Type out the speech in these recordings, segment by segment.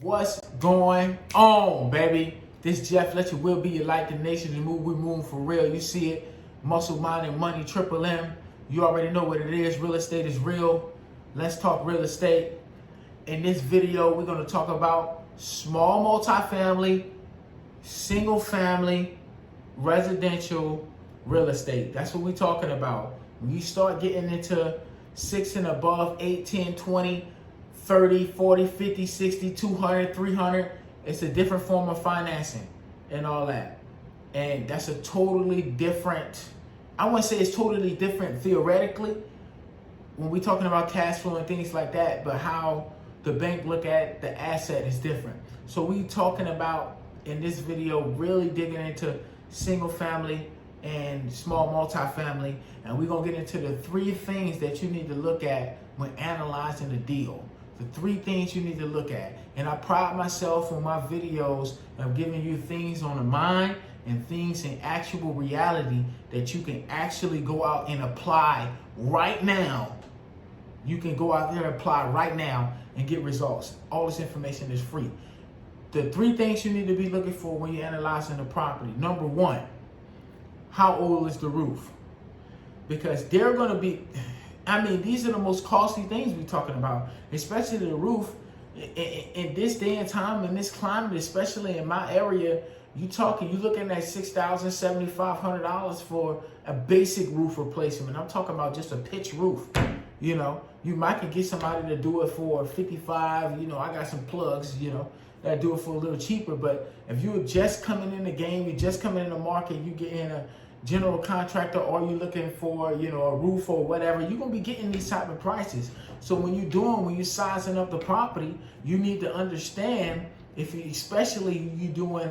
What's going on, baby? This Jeff, let your will be your light. The nation is move. We move for real. You see it. Muscle, mind, and money. Triple M. You already know what it is. Real estate is real. Let's talk real estate. In this video, we're going to talk about small multifamily, single family, residential real estate. That's what we're talking about. When you start getting into 6 and above, 8, 10, 20, 30, 40, 50, 60, 200, 300, it's a different form of financing and all that. And that's a totally different, I wouldn't say it's totally different theoretically when we're talking about cash flow and things like that, but how the bank look at the asset is different. So we talking about in this video really digging into single family and small multifamily, and we're gonna get into the 3 things that you need to look at when analyzing the deal. The 3 things you need to look at. And I pride myself on my videos of giving you things on the mind and things in actual reality that you can actually go out and apply right now. You can go out there and apply right now and get results. All this information is free. The 3 things you need to be looking for when you're analyzing the property. Number 1, how old is the roof? Because they're gonna be, these are the most costly things we're talking about, especially the roof. In this day and time, in this climate, especially in my area, you're looking at $6,000, $7,500 for a basic roof replacement. I'm talking about just a pitch roof. You know, you might could get somebody to do it for 55. You know, I got some plugs, that do it for a little cheaper. But if you're just coming in the game, you're just coming in the market, you get in a general contractor, or you're looking for, a roof or whatever, you're gonna be getting these type of prices. So when you're sizing up the property, you need to understand especially you doing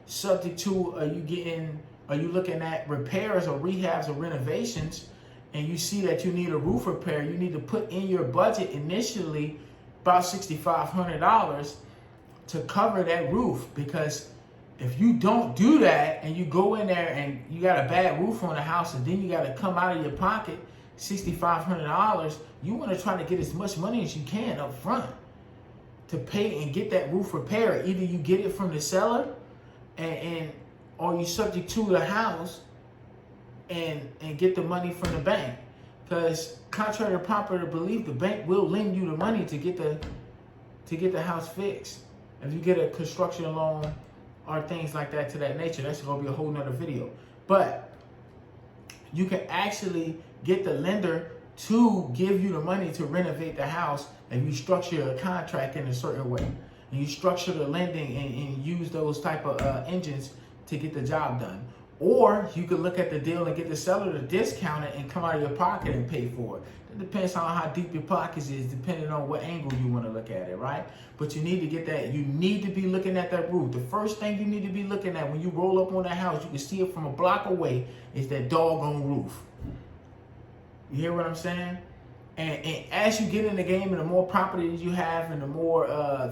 subject to, are you looking at repairs or rehabs or renovations, and you see that you need a roof repair, you need to put in your budget initially about $6,500 to cover that roof. Because if you don't do that and you go in there and you got a bad roof on the house and then you got to come out of your pocket $6,500, you want to try to get as much money as you can up front to pay and get that roof repaired. Either you get it from the seller or you subject to the house and get the money from the bank. Because contrary to popular belief, the bank will lend you the money to get the house fixed. If you get a construction loan or things like that to that nature, that's going to be a whole nother video. But you can actually get the lender to give you the money to renovate the house if you structure a contract in a certain way. And you structure the lending and use those type of engines to get the job done. Or you could look at the deal and get the seller to discount it and come out of your pocket and pay for it. It depends on how deep your pockets is, depending on what angle you want to look at it, right? But you need to get that. You need to be looking at that roof. The first thing you need to be looking at when you roll up on that house, you can see it from a block away, is that doggone roof. You hear what I'm saying? And as you get in the game and the more properties you have and the more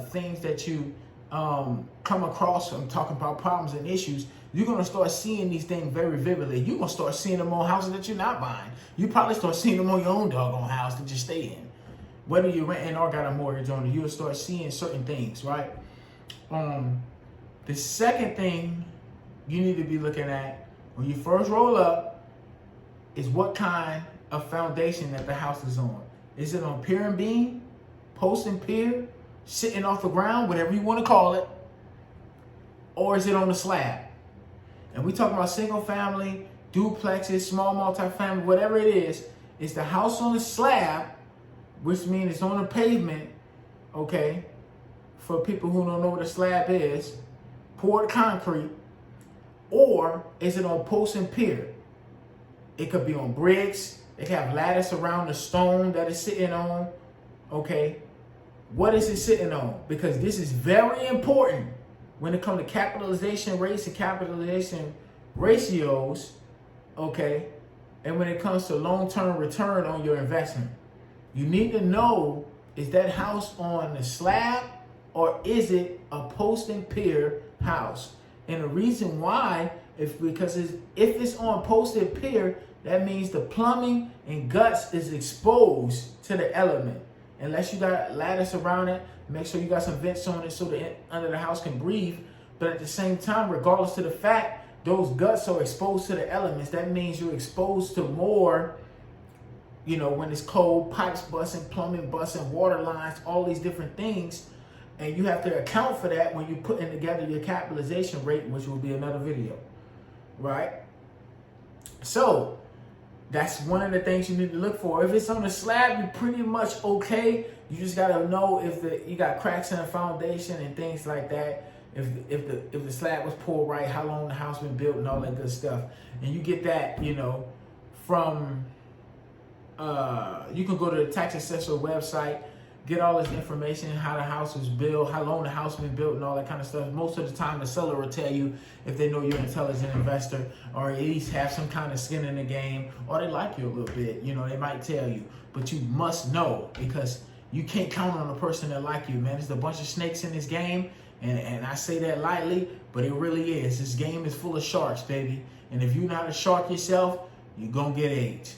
things that you come across, I'm talking about problems and issues, you're going to start seeing these things very vividly. You're going to start seeing them on houses that you're not buying. You probably start seeing them on your own doggone house that you stay in. Whether you're renting or got a mortgage on it, you'll start seeing certain things, right? The second thing you need to be looking at when you first roll up is what kind of foundation that the house is on. Is it on pier and beam, post and pier, sitting off the ground, whatever you want to call it, or is it on the slab? And we talking about single family, duplexes, small multifamily, whatever it is the house on the slab, which means it's on the pavement, okay? For people who don't know what a slab is, poured concrete, or is it on post and pier? It could be on bricks. It could have lattice around the stone that it's sitting on, okay? What is it sitting on? Because this is very important when it comes to capitalization rates and capitalization ratios, okay? And when it comes to long-term return on your investment. You need to know, is that house on the slab or is it a post and pier house? And the reason why, if it's on post and pier, that means the plumbing and guts is exposed to the element. unless you got lattice around it, make sure you got some vents on it so the under the house can breathe. But at the same time, regardless of the fact, those guts are exposed to the elements. That means you're exposed to more, you know, when it's cold, pipes busting, plumbing busting, water lines, all these different things. And you have to account for that when you're putting together your capitalization rate, which will be another video, right? So that's one of the things you need to look for. If it's on the slab, you're pretty much okay. You just gotta know if you got cracks in the foundation and things like that. If the slab was poured right, how long the house been built, and all that good stuff. And you get that, you know, from you can go to the tax assessor website, get all this information, how the house was built, how long the house been built, and all that kind of stuff. Most of the time, the seller will tell you if they know you're an intelligent investor, or at least have some kind of skin in the game, or they like you a little bit. You know, they might tell you, but you must know, because you can't count on a person that like you, man. There's a bunch of snakes in this game. And I say that lightly, but it really is. This game is full of sharks, baby. And if you're not a shark yourself, you're going to get AIDS.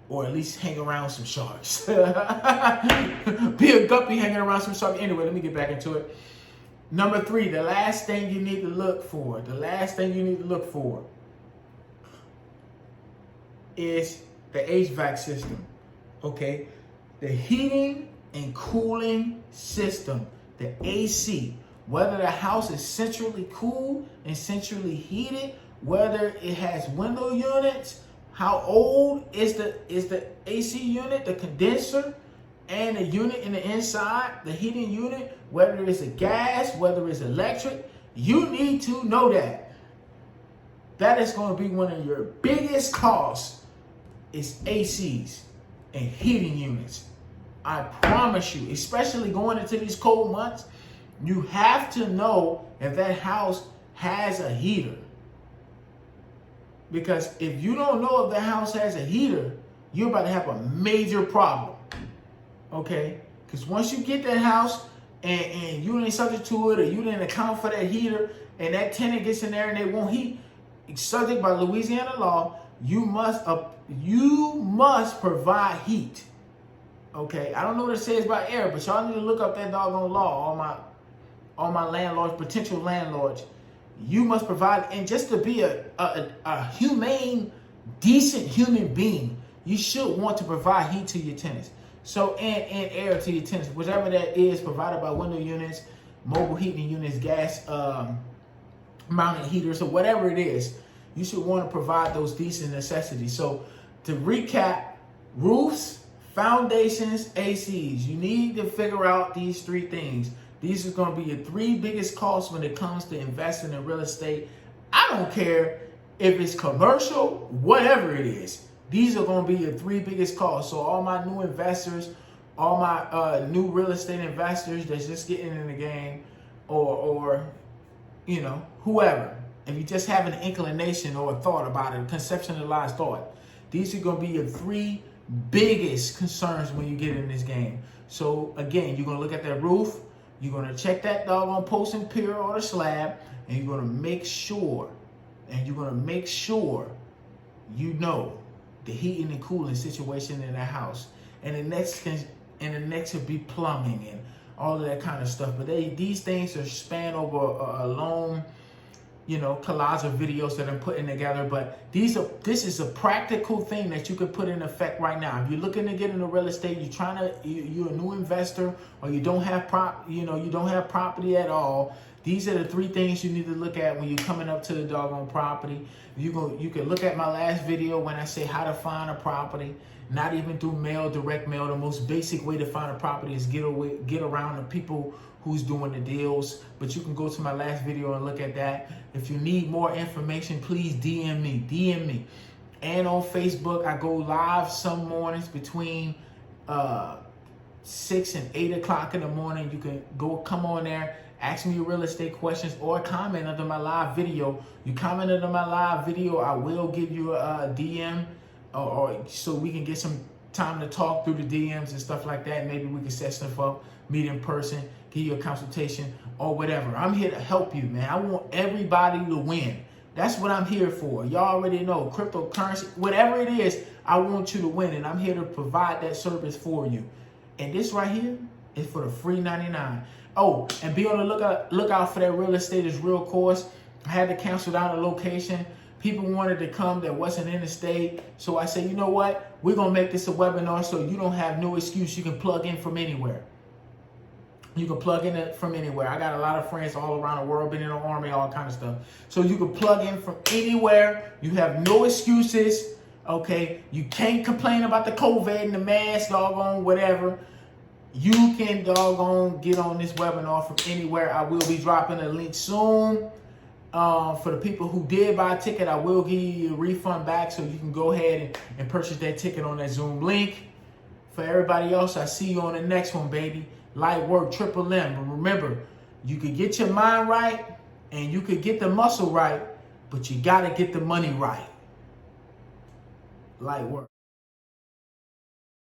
Or at least hang around some sharks. Be a guppy hanging around some sharks. Anyway, let me get back into it. Number 3, the last thing you need to look for. The last thing you need to look for is the HVAC system. Okay? The heating and cooling system. The AC. Whether the house is centrally cooled and centrally heated, whether it has window units, how old is the AC unit, the condenser, and the unit in the inside, the heating unit, whether it's a gas, whether it's electric, you need to know that. That is going to be one of your biggest costs, is ACs and heating units. I promise you, especially going into these cold months, you have to know if that house has a heater. Because if you don't know if the house has a heater, you're about to have a major problem. Okay? Because once you get that house and you ain't subject to it, or you didn't account for that heater, and that tenant gets in there and they won't heat, subject by Louisiana law, you must provide heat. Okay? I don't know what it says by air, but y'all need to look up that doggone law, all my landlords, potential landlords. You must provide, and just to be a humane, decent human being, you should want to provide heat to your tenants. So, and air to your tenants, whatever that is, provided by window units, mobile heating units, gas mounted heaters, or whatever it is, you should want to provide those decent necessities. So, to recap, roofs, foundations, ACs, you need to figure out these 3 things. These are going to be your 3 biggest costs when it comes to investing in real estate. I don't care if it's commercial, whatever it is. These are going to be your 3 biggest costs. So all my new investors, all my new real estate investors that's just getting in the game, or you know, whoever. If you just have an inclination or a thought about it, a conceptualized thought, these are going to be your 3 biggest concerns when you get in this game. So again, you're going to look at that roof. You're going to check that doggone posting pier or the slab, and you're going to make sure, you know the heating and cooling situation in that house. And the next would be plumbing and all of that kind of stuff. But these things are span over a long, you know, collage of videos that I'm putting together. But this is a practical thing that you can put in effect right now. If you're looking to get into real estate, you're a new investor, or you don't have property at all. These are the 3 things you need to look at when you're coming up to the doggone property. You can look at my last video when I say how to find a property. Not even through mail, direct mail. The most basic way to find a property is get around the people who's doing the deals. But you can go to my last video and look at that. If you need more information, please DM me. And on Facebook, I go live some mornings between 6 and 8 o'clock in the morning. You can come on there, ask me your real estate questions, or comment under my live video. You comment under my live video, I will give you a DM, or so we can get some time to talk through the DMs and stuff like that. Maybe we can set stuff up, meet in person, give you a consultation, or whatever. I'm here to help you, man. I want everybody to win. That's what I'm here for. Y'all already know, cryptocurrency, whatever it is, I want you to win, and I'm here to provide that service for you. And this right here is for the free 99. Oh, and be on the lookout for that real estate is real course. I had to cancel down a location. People wanted to come that wasn't in the state. So I said, you know what? We're going to make this a webinar so you don't have no excuse. You can plug in from anywhere. You can plug in from anywhere. I got a lot of friends all around the world, been in the army, all kind of stuff. So you can plug in from anywhere. You have no excuses. Okay, you can't complain about the COVID and the mask, doggone, whatever. You can, doggone, get on this webinar from anywhere. I will be dropping a link soon. For the people who did buy a ticket, I will give you a refund back so you can go ahead and purchase that ticket on that Zoom link. For everybody else, I see you on the next one, baby. Light work, triple M. But remember, you could get your mind right and you could get the muscle right, but you got to get the money right. Light work.